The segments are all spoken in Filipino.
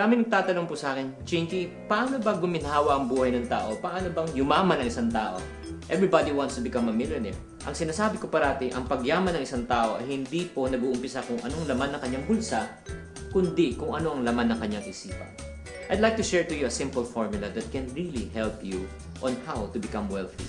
Maraming nagtatanong po sa akin, Chinky, paano ba guminhawa ang buhay ng tao? Paano bang yumaman ang isang tao? Everybody wants to become a millionaire. Ang sinasabi ko parati, ang pagyaman ng isang tao ay hindi po nag-uumpisa kung anong laman ng kanyang bulsa, kundi kung ano ang laman ng kanyang isipan. I'd like to share to you a simple formula that can really help you on how to become wealthy.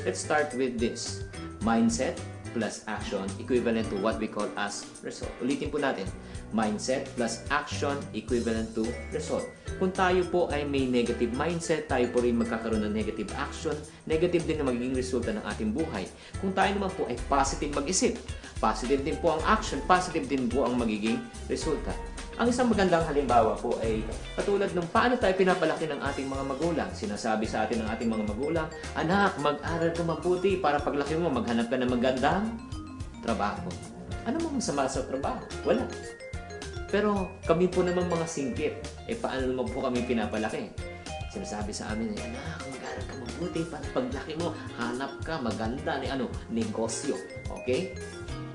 Let's start with this. Mindset plus action equivalent to what we call as result. Ulitin po natin. Mindset plus action equivalent to result. Kung tayo po ay may negative mindset, tayo po rin magkakaroon ng negative action, negative din ang magiging resulta ng ating buhay. Kung tayo naman po ay positive mag-isip, positive din po ang action, positive din po ang magiging resulta. Ang isang magandang halimbawa po ay katulad ng paano tayo pinapalaki ng ating mga magulang. Sinasabi sa atin ng ating mga magulang, anak, mag-aral ka mabuti para paglaki mo maghanap ka ng magandang trabaho. Ano mo masama sa trabaho? Wala. Pero kami po naman mga singkit, paano naman po kami pinapalaki? Sinasabi sa amin, anak, mag-aral ka mabuti para paglaki mo, hanap ka maganda ni negosyo. Okay?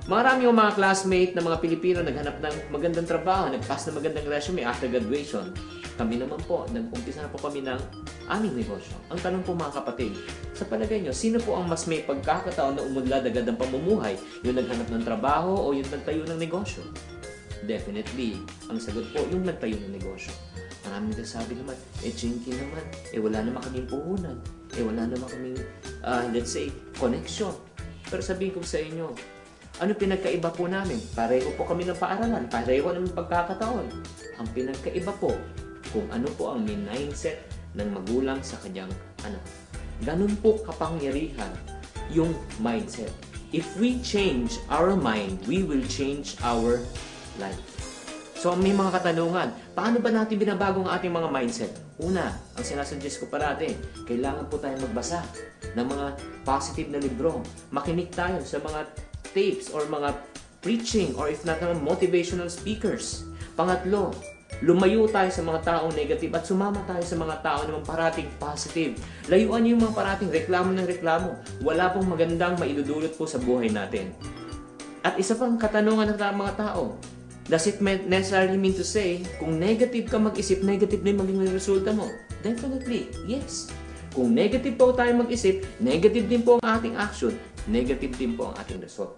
Marami yung mga classmate na mga Pilipino naghanap ng magandang trabaho, nagpass na magandang resume after graduation. Kami naman po, nag-umpisa na po kami ng aming negosyo. Ang tanong po mga kapatid, sa palagay nyo, sino po ang mas may pagkakataon na umunlad agad ng pamumuhay? Yung naghanap ng trabaho o yung nagtayo ng negosyo? Definitely, ang sagot po, yung nagtayo ng negosyo. Maraming nagsasabi naman, Chinky naman, wala naman kaming puhunan, wala naman kaming, let's say, connection. Pero sabihin ko sa inyo, ano pinagkaiba po namin? Pareho po kami ng paaralan, pareho ng pagkakataon. Ang pinagkaiba po, kung ano po ang mindset ng magulang sa kanyang anak. Ganun po kapangyarihan yung mindset. If we change our mind, we will change our life. So may mga katanungan, paano ba natin binabago ang ating mga mindset? Una, ang sinasuggest ko parati, kailangan po tayong magbasa ng mga positive na libro. Makinig tayo sa mga tapes or mga preaching or if not naman motivational speakers. Pangatlo, lumayo tayo sa mga taong negative at sumama tayo sa mga tao naman parating positive. Layuan niyo yung mga parating reklamo ng reklamo. Wala pong magandang maidudulot po sa buhay natin. At isa pang katanungan ng mga tao, does it necessarily mean to say, kung negative ka mag-isip, negative din maging resulta mo? Definitely, yes. Kung negative po tayo mag-isip, negative din po ang ating action, negative din po ang ating result.